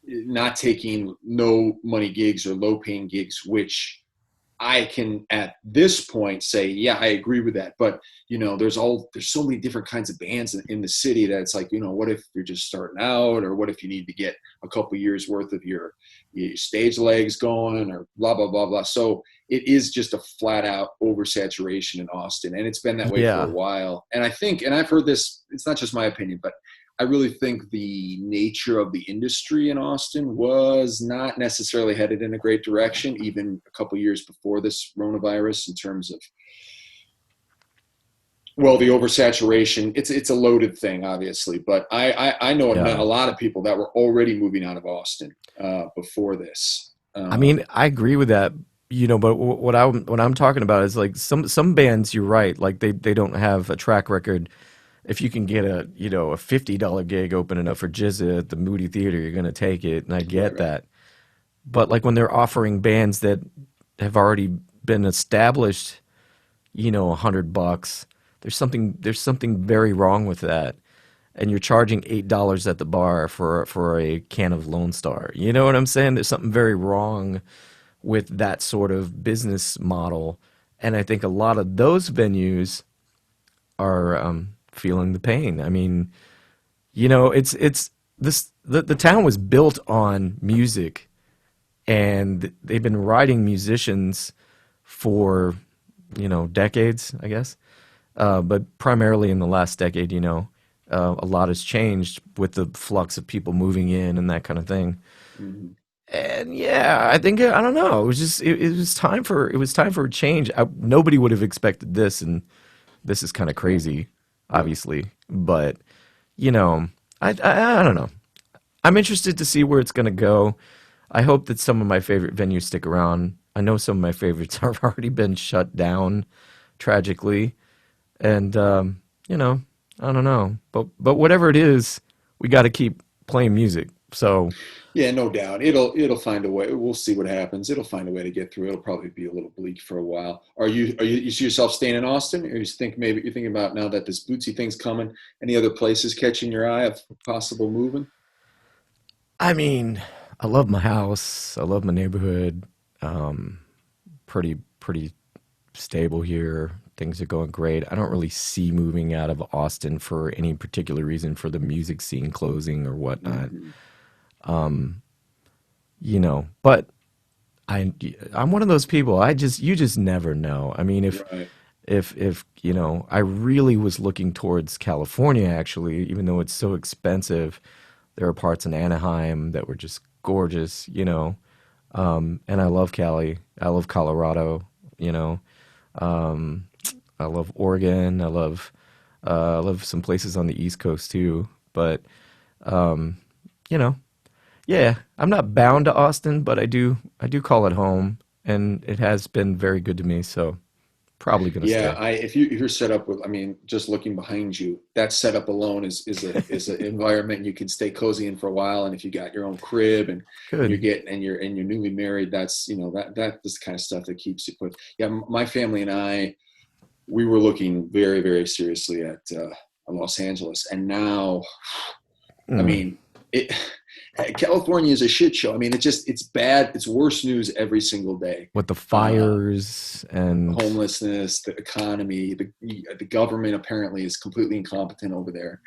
[SPEAKER 1] not taking no money gigs or low paying gigs, which I can at this point say, yeah, I agree with that. But there's so many different kinds of bands in the city that it's like, what if you're just starting out, or what if you need to get a couple years worth of your stage legs going, or blah blah blah blah. So it is just a flat out oversaturation in Austin, and it's been that way for a
[SPEAKER 2] yeah,
[SPEAKER 1] while. And I think, and I've heard this, it's not just my opinion, but I really think the nature of the industry in Austin was not necessarily headed in a great direction, even a couple years before this coronavirus, in terms of, well, the oversaturation. It's a loaded thing, obviously, but I know
[SPEAKER 2] yeah.
[SPEAKER 1] a lot of people that were already moving out of Austin before this.
[SPEAKER 2] I mean, I agree with that. But what I'm talking about is like some bands. You're right. Like they don't have a track record. If you can get a $50 gig opening up for Jizza at the Moody Theater, you're gonna take it, and I get
[SPEAKER 1] Right.
[SPEAKER 2] that. But like when they're offering bands that have already been established, $100, there's something very wrong with that. And you're charging $8 at the bar for a can of Lone Star. You know what I'm saying? There's something very wrong with that sort of business model, and I think a lot of those venues are feeling the pain. I mean, it's this the town was built on music, and they've been writing musicians for decades, I guess. But primarily in the last decade, a lot has changed with the flux of people moving in and that kind of thing.
[SPEAKER 1] Mhm.
[SPEAKER 2] And yeah, I think I don't know. It was just it was time for a change. Nobody would have expected this, and this is kind of crazy,
[SPEAKER 1] Yeah.
[SPEAKER 2] obviously. But you know, I don't know. I'm interested to see where it's going to go. I hope that some of my favorite venues stick around. I know some of my favorites have already been shut down, tragically, and I don't know. But whatever it is, we got to keep playing music. So
[SPEAKER 1] Yeah, no doubt. It'll find a way. We'll see what happens. It'll find a way to get through. It'll probably be a little bleak for a while. You see yourself staying in Austin, or you think maybe you're thinking about, now that this Bootsy thing's coming, any other places catching your eye of possible moving?
[SPEAKER 2] I mean, I love my house. I love my neighborhood. Um, pretty stable here. Things are going great. I don't really see moving out of Austin for any particular reason, for the music scene closing or whatnot.
[SPEAKER 1] Hmm.
[SPEAKER 2] But I I'm one of those people. You just never know. I mean, if
[SPEAKER 1] Right.
[SPEAKER 2] if you know, I really was looking towards California actually, even though it's so expensive. There are parts in Anaheim that were just gorgeous, you know. And I love Cali. I love Colorado, you know. Um, I love Oregon. I love some places on the East Coast too. But you know, yeah, I'm not bound to Austin, but I do call it home, and it has been very good to me. So probably gonna
[SPEAKER 1] Yeah,
[SPEAKER 2] stay.
[SPEAKER 1] if you're set up with, I mean, just looking behind you, that setup alone is an environment you can stay cozy in for a while. And if you got your own crib and you're
[SPEAKER 2] Good.
[SPEAKER 1] getting and you're newly married, that's that's the kind of stuff that keeps you put. Yeah, my family and I, we were looking very very seriously at Los Angeles, and now, I
[SPEAKER 2] Mm.
[SPEAKER 1] mean, it. California is a shit show. I mean, it's bad. It's worse news every single day.
[SPEAKER 2] With the
[SPEAKER 1] Uh,
[SPEAKER 2] fires and
[SPEAKER 1] Homelessness, the economy, the government apparently is completely incompetent over there.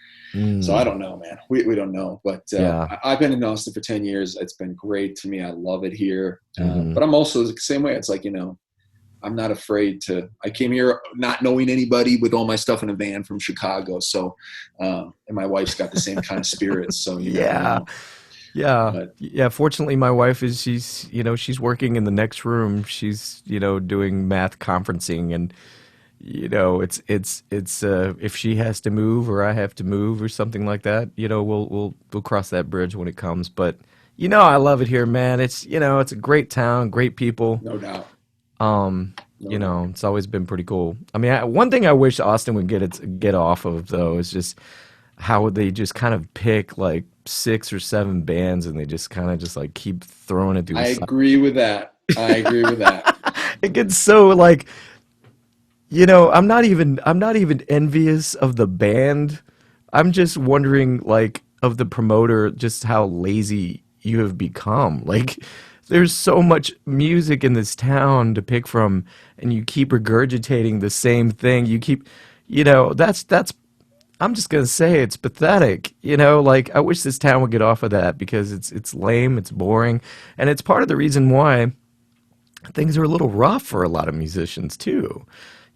[SPEAKER 1] So I
[SPEAKER 2] mm,
[SPEAKER 1] don't know, man. We don't know. But
[SPEAKER 2] yeah.
[SPEAKER 1] I've been in Austin for 10 years. It's been great to me. I love it here.
[SPEAKER 2] Hmm.
[SPEAKER 1] But I'm also the same way. It's like, I'm not afraid to. I came here not knowing anybody with all my stuff in a van from Chicago. So, and my wife's got the same kind of spirits. So you never
[SPEAKER 2] Yeah.
[SPEAKER 1] know.
[SPEAKER 2] Yeah.
[SPEAKER 1] But
[SPEAKER 2] Yeah. Fortunately, my wife is, she's, you know, she's working in the next room. She's, you know, doing math conferencing, and, you know, if she has to move or I have to move or something like that, you know, we'll cross that bridge when it comes. But, you know, I love it here, man. It's, you know, it's a great town, great people.
[SPEAKER 1] no doubt, no
[SPEAKER 2] You know,
[SPEAKER 1] doubt.
[SPEAKER 2] it's always been pretty cool. I mean, one thing I wish Austin would get off of though is just how they just kind of pick like six or seven bands and they just kind of just like keep throwing it through the
[SPEAKER 1] I
[SPEAKER 2] side.
[SPEAKER 1] agree with that. I agree with that.
[SPEAKER 2] It gets so like, you know, I'm not even envious of the band. I'm just wondering like of the promoter just how lazy you have become. Like there's so much music in this town to pick from, and you keep regurgitating the same thing. You keep, you know, that's I'm just gonna say it's pathetic. You know, like I wish this town would get off of that because it's lame, it's boring, and it's part of the reason why things are a little rough for a lot of musicians too.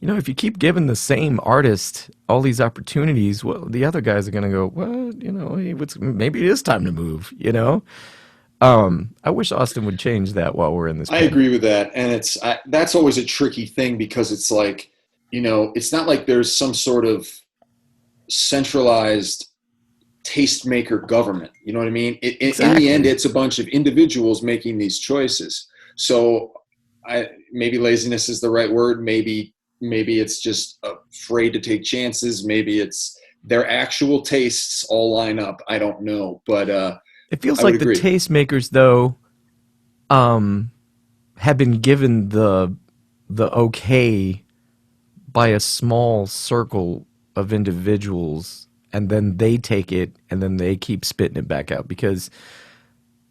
[SPEAKER 2] You know, if you keep giving the same artist all these opportunities, well, the other guys are gonna go, well, you know, hey, maybe it is time to move. You know, I wish Austin would change that while we're in this
[SPEAKER 1] I
[SPEAKER 2] pandemic.
[SPEAKER 1] agree with that, and that's always a tricky thing because it's like, it's not like there's some sort of centralized tastemaker government. You know what I mean? In the end,
[SPEAKER 2] Exactly.
[SPEAKER 1] it's a bunch of individuals making these choices. So, maybe laziness is the right word. Maybe it's just afraid to take chances. Maybe it's their actual tastes all line up. I don't know, but
[SPEAKER 2] It feels
[SPEAKER 1] I would
[SPEAKER 2] like the
[SPEAKER 1] agree.
[SPEAKER 2] tastemakers, though, um, have been given the okay by a small circle of individuals, and then they take it and then they keep spitting it back out. Because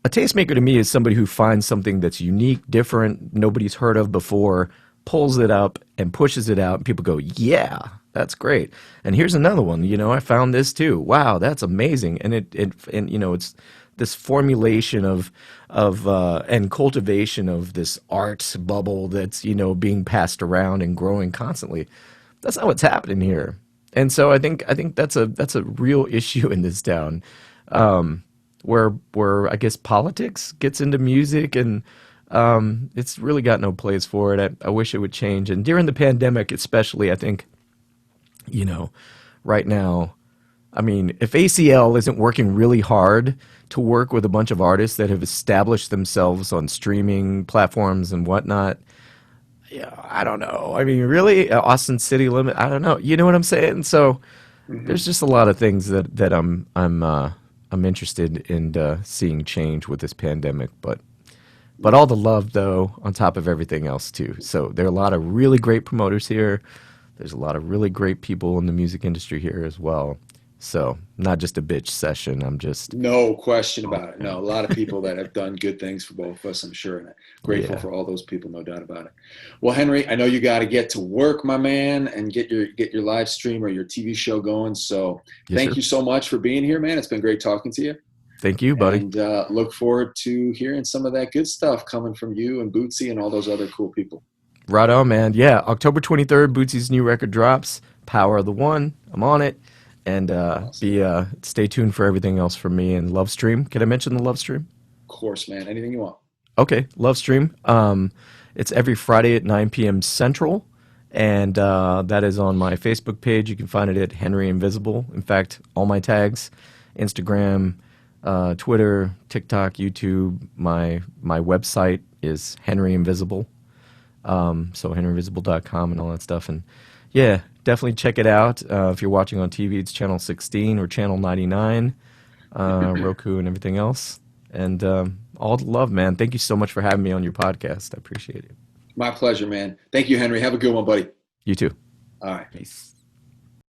[SPEAKER 2] a tastemaker to me is somebody who finds something that's unique, different, nobody's heard of before, pulls it up and pushes it out, and people go, "Yeah, that's great." And here's another one. You know, I found this too. Wow, that's amazing. And and you know, it's this formulation of and cultivation of this art bubble that's, you know, being passed around and growing constantly. That's not what's happening here. And so I think that's a real issue in this town, where I guess politics gets into music, and it's really got no place for it. I wish it would change. And during the pandemic, especially, I think, you know, right now, I mean, if ACL isn't working really hard to work with a bunch of artists that have established themselves on streaming platforms and whatnot, yeah, I don't know. I mean, really, Austin City Limit. I don't know. You know what I'm saying? So
[SPEAKER 1] Mhm.
[SPEAKER 2] there's just a lot of things that I'm interested in seeing change with this pandemic. But
[SPEAKER 1] Yeah.
[SPEAKER 2] all the love though on top of everything else too. So there are a lot of really great promoters here. There's a lot of really great people in the music industry here as well. So not just a bitch session. I'm just
[SPEAKER 1] No question
[SPEAKER 2] oh,
[SPEAKER 1] about it. No, a lot of people that have done good things for both of us, I'm sure, and I'm grateful
[SPEAKER 2] yeah.
[SPEAKER 1] for all those people, no doubt about it. Well, Henry, I know you got to get to work, my man, and get your live stream or your TV show going. So,
[SPEAKER 2] Yes,
[SPEAKER 1] thank
[SPEAKER 2] sir.
[SPEAKER 1] you so much for being here, man. It's been great talking to you,
[SPEAKER 2] Thank you, buddy.
[SPEAKER 1] and look forward to hearing some of that good stuff coming from you and Bootsy and all those other cool people.
[SPEAKER 2] Right on, man. Yeah, October 23rd, Bootsy's new record drops. Power of the One. I'm on it. And
[SPEAKER 1] Awesome.
[SPEAKER 2] be stay tuned for everything else from me and Love Stream. Can I mention the Love Stream?
[SPEAKER 1] Of course, man. Anything you want.
[SPEAKER 2] Okay, Love Stream. It's every Friday at 9 p.m. Central, and that is on my Facebook page. You can find it at Henry Invisible. In fact, all my tags, Instagram, Twitter, TikTok, YouTube. My website is Henry Invisible. So henryinvisible.com and all that stuff. And yeah, definitely check it out. If you're watching on TV, it's channel 16 or channel 99, Roku and everything else. And all the love, man. Thank you so much for having me on your podcast. I appreciate it.
[SPEAKER 1] My pleasure, man. Thank you, Henry. Have a good one, buddy.
[SPEAKER 2] You too.
[SPEAKER 1] All right.
[SPEAKER 2] Peace.